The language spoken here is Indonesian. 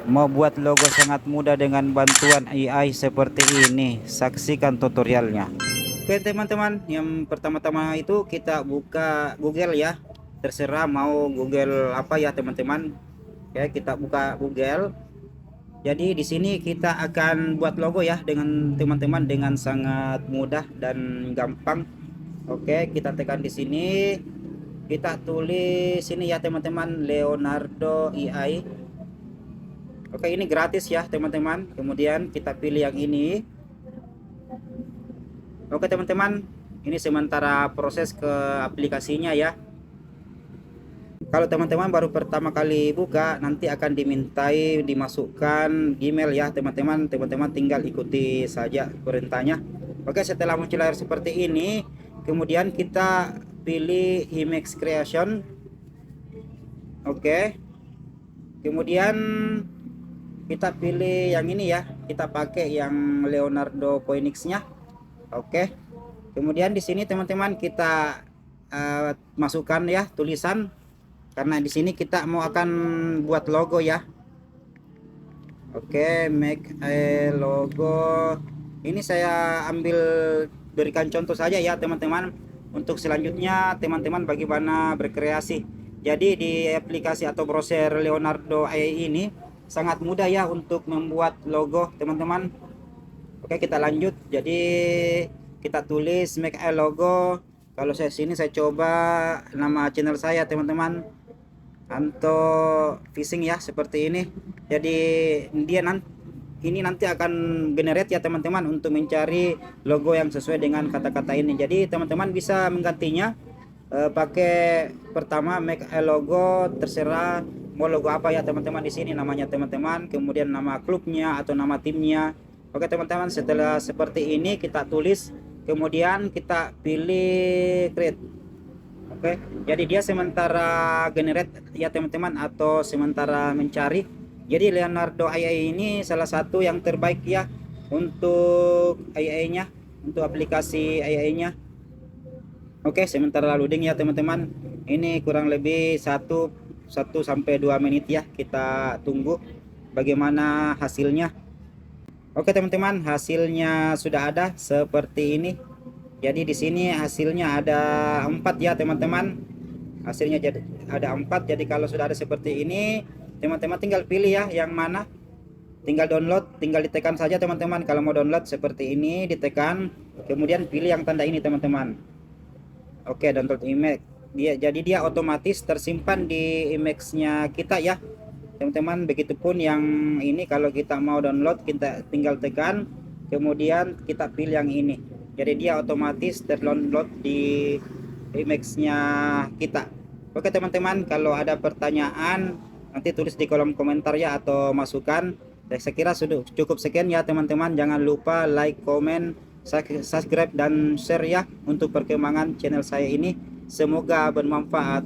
Mau buat logo sangat mudah dengan bantuan AI seperti ini. Saksikan tutorialnya. Oke teman-teman, yang pertama-tama itu kita buka Google ya. Terserah mau Google apa ya teman-teman. Oke, kita buka Google. Jadi di sini kita akan buat logo ya dengan teman-teman dengan sangat mudah dan gampang. Oke, kita tekan di sini. Kita tulis sini ya teman-teman, Leonardo AI. Oke, ini gratis ya teman-teman. Kemudian kita pilih yang ini. Oke teman-teman, ini sementara proses ke aplikasinya ya. Kalau teman-teman baru pertama kali buka, nanti akan dimintai dimasukkan Gmail ya teman-teman. Teman-teman tinggal ikuti saja perintahnya. Oke, setelah muncul layar seperti ini, kemudian kita pilih Image Creation. Oke, kemudian kita pilih yang ini ya, kita pakai yang Leonardo Phoenix nya. Oke, kemudian di sini teman-teman kita masukkan ya tulisan, karena di sini kita mau akan buat logo ya. Oke, make a logo. Ini saya ambil berikan contoh saja ya teman-teman. Untuk selanjutnya teman-teman bagaimana berkreasi. Jadi di aplikasi atau browser Leonardo AI ini sangat mudah ya untuk membuat logo teman-teman. Oke, kita lanjut. Jadi kita tulis make a logo. Kalau saya sini saya coba nama channel saya teman-teman, Anto Fishing ya, seperti ini. Jadi dia ini nanti akan generate ya teman-teman untuk mencari logo yang sesuai dengan kata-kata ini. Jadi teman-teman bisa menggantinya pakai pertama make a logo, terserah mau logo apa ya teman-teman. Di sini namanya teman-teman, kemudian nama klubnya atau nama timnya. Oke teman-teman, setelah seperti ini kita tulis, kemudian kita pilih create. Oke, jadi dia sementara generate ya teman-teman, atau sementara mencari. Jadi Leonardo AI ini salah satu yang terbaik ya untuk AI-nya, untuk aplikasi AI-nya. Oke, sementara loading ya teman-teman. Ini kurang lebih 1 sampai 2 menit ya. Kita tunggu bagaimana hasilnya. Oke teman-teman, hasilnya sudah ada seperti ini. Jadi di sini hasilnya ada 4 ya teman-teman. Hasilnya jadi ada 4. Jadi kalau sudah ada seperti ini, teman-teman tinggal pilih ya yang mana. Tinggal download, tinggal ditekan saja teman-teman. Kalau mau download seperti ini, ditekan, kemudian pilih yang tanda ini teman-teman. Oke, download image. Jadi dia otomatis tersimpan di image-nya kita ya teman-teman. Begitupun yang ini, kalau kita mau download kita tinggal tekan, kemudian kita pilih yang ini. Jadi dia otomatis terdownload di image-nya kita. Oke teman-teman, kalau ada pertanyaan nanti tulis di kolom komentar ya, atau masukan. Saya kira sudah cukup sekian ya teman-teman. Jangan lupa like, komen, subscribe dan share ya untuk perkembangan channel saya ini. Semoga bermanfaat.